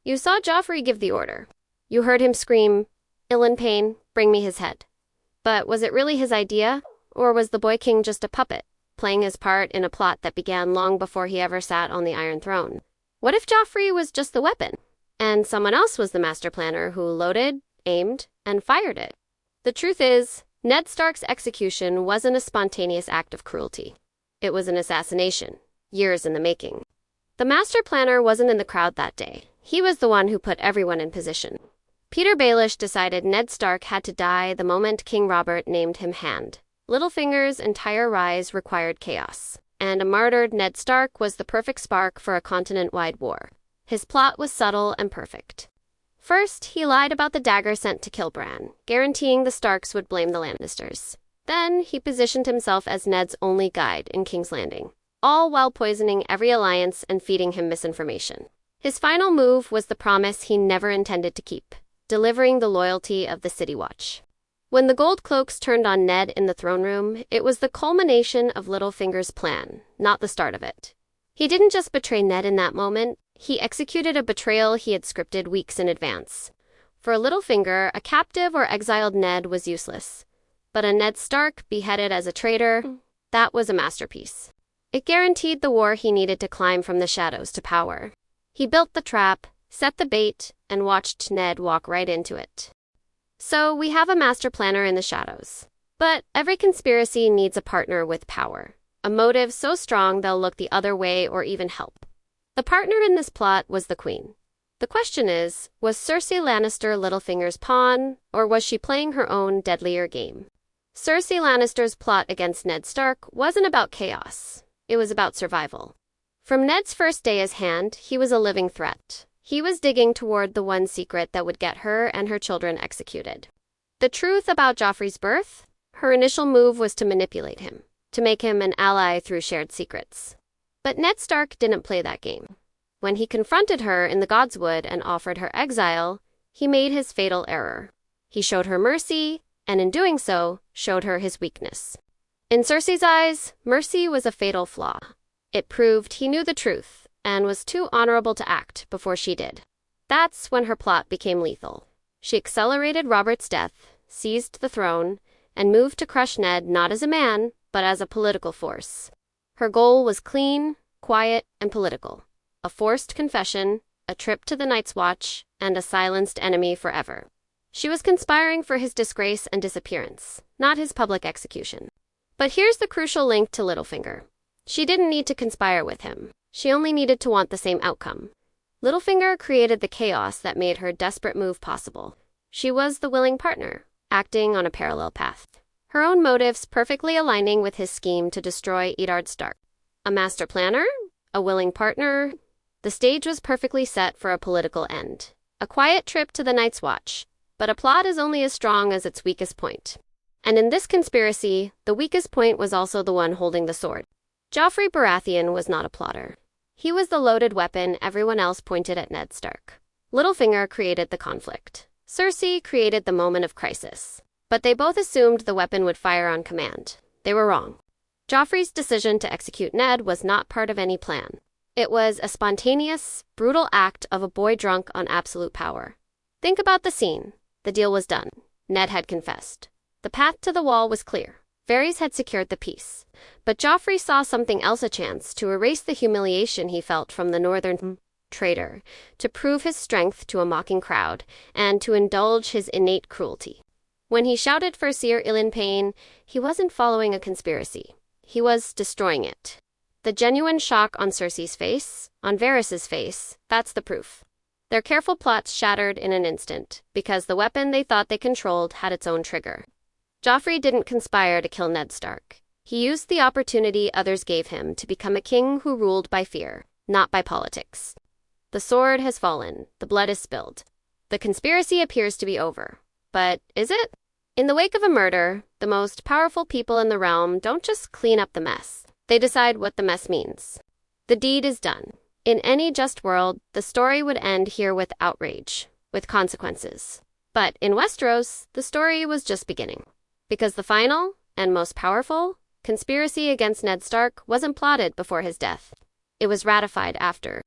You saw Joffrey give the order. You heard him scream, "Ill in pain, bring me his head." But was it really his idea? Or was the Boy King just a puppet, playing his part in a plot that began long before he ever sat on the Iron Throne? What if Joffrey was just the weapon, and someone else was the master planner who loaded, aimed, and fired it? The truth is, Ned Stark's execution wasn't a spontaneous act of cruelty. It was an assassination, years in the making. The master planner wasn't in the crowd that day. He was the one who put everyone in position. Peter Baelish decided Ned Stark had to die the moment King Robert named him Hand. Littlefinger's entire rise required chaos, and a martyred Ned Stark was the perfect spark for a continent-wide war. His plot was subtle and perfect. First, he lied about the dagger sent to kill Bran, guaranteeing the Starks would blame the Lannisters. Then, he positioned himself as Ned's only guide in King's Landing, all while poisoning every alliance and feeding him misinformation. His final move was the promise he never intended to keep, delivering the loyalty of the City Watch. When the Gold Cloaks turned on Ned in the throne room, it was the culmination of Littlefinger's plan, not the start of it. He didn't just betray Ned in that moment, he executed a betrayal he had scripted weeks in advance. For Littlefinger, a captive or exiled Ned was useless. But a Ned Stark beheaded as a traitor, that was a masterpiece. It guaranteed the war he needed to climb from the shadows to power. He built the trap, set the bait, and watched Ned walk right into it. So we have a master planner in the shadows. But every conspiracy needs a partner with power, a motive so strong they'll look the other way or even help. The partner in this plot was the Queen. The question is, was Cersei Lannister Littlefinger's pawn, or was she playing her own deadlier game? Cersei Lannister's plot against Ned Stark wasn't about chaos. It was about survival. From Ned's first day as Hand, he was a living threat. He was digging toward the one secret that would get her and her children executed. The truth about Joffrey's birth? Her initial move was to manipulate him, to make him an ally through shared secrets. But Ned Stark didn't play that game. When he confronted her in the Godswood and offered her exile, he made his fatal error. He showed her mercy, and in doing so, showed her his weakness. In Cersei's eyes, mercy was a fatal flaw. It proved he knew the truth, and was too honorable to act before she did. That's when her plot became lethal. She accelerated Robert's death, seized the throne, and moved to crush Ned not as a man, but as a political force. Her goal was clean, quiet, and political. A forced confession, a trip to the Night's Watch, and a silenced enemy forever. She was conspiring for his disgrace and disappearance, not his public execution. But here's the crucial link to Littlefinger. She didn't need to conspire with him. She only needed to want the same outcome. Littlefinger created the chaos that made her desperate move possible. She was the willing partner, acting on a parallel path. Her own motives perfectly aligning with his scheme to destroy Eddard Stark. A master planner? A willing partner? The stage was perfectly set for a political end. A quiet trip to the Night's Watch. But a plot is only as strong as its weakest point. And in this conspiracy, the weakest point was also the one holding the sword. Joffrey Baratheon was not a plotter. He was the loaded weapon everyone else pointed at Ned Stark. Littlefinger created the conflict. Cersei created the moment of crisis. But they both assumed the weapon would fire on command. They were wrong. Joffrey's decision to execute Ned was not part of any plan. It was a spontaneous, brutal act of a boy drunk on absolute power. Think about the scene. The deal was done. Ned had confessed. The path to the wall was clear. Varys had secured the peace. But Joffrey saw something else, a chance to erase the humiliation he felt from the northern traitor, to prove his strength to a mocking crowd, and to indulge his innate cruelty. When he shouted for Sir Ilyn Payne, he wasn't following a conspiracy. He was destroying it. The genuine shock on Cersei's face, on Varys's face, that's the proof. Their careful plots shattered in an instant, because the weapon they thought they controlled had its own trigger. Joffrey didn't conspire to kill Ned Stark. He used the opportunity others gave him to become a king who ruled by fear, not by politics. The sword has fallen, the blood is spilled. The conspiracy appears to be over. But is it? In the wake of a murder, the most powerful people in the realm don't just clean up the mess. They decide what the mess means. The deed is done. In any just world, the story would end here with outrage, with consequences. But in Westeros, the story was just beginning. Because the final, and most powerful, conspiracy against Ned Stark wasn't plotted before his death. It was ratified after.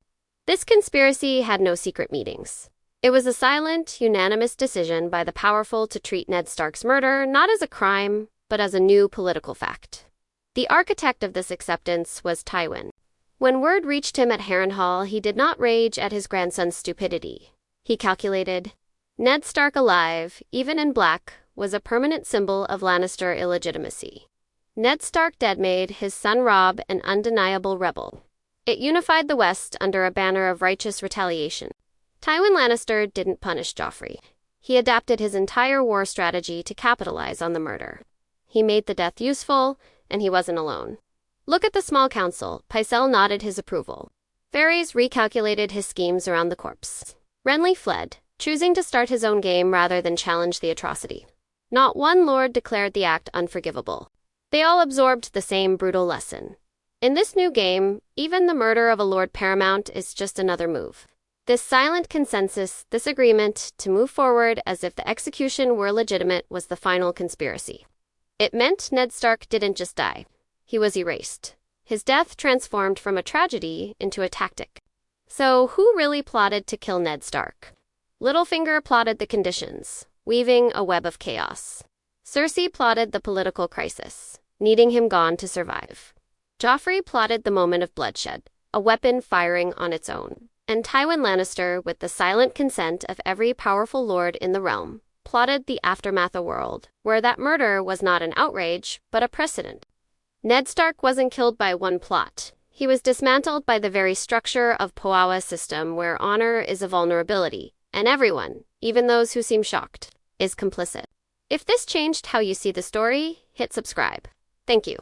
This conspiracy had no secret meetings. It was a silent, unanimous decision by the powerful to treat Ned Stark's murder not as a crime, but as a new political fact. The architect of this acceptance was Tywin. When word reached him at Harrenhal, he did not rage at his grandson's stupidity. He calculated, Ned Stark alive, even in black, was a permanent symbol of Lannister illegitimacy. Ned Stark dead made his son Robb an undeniable rebel. It unified the West under a banner of righteous retaliation. Tywin Lannister didn't punish Joffrey. He adapted his entire war strategy to capitalize on the murder. He made the death useful, and he wasn't alone. Look at the small council. Pycelle nodded his approval. Varys recalculated his schemes around the corpse. Renly fled, choosing to start his own game rather than challenge the atrocity. Not one lord declared the act unforgivable. They all absorbed the same brutal lesson. In this new game, even the murder of a Lord Paramount is just another move. This silent consensus, this agreement to move forward as if the execution were legitimate, was the final conspiracy. It meant Ned Stark didn't just die. He was erased. His death transformed from a tragedy into a tactic. So who really plotted to kill Ned Stark? Littlefinger plotted the conditions, weaving a web of chaos. Cersei plotted the political crisis, needing him gone to survive. Joffrey plotted the moment of bloodshed, a weapon firing on its own. And Tywin Lannister, with the silent consent of every powerful lord in the realm, plotted the aftermath, a world where that murder was not an outrage, but a precedent. Ned Stark wasn't killed by one plot. He was dismantled by the very structure of Poawa's system, where honor is a vulnerability, and everyone, even those who seem shocked, is complicit. If this changed how you see the story, hit subscribe. Thank you.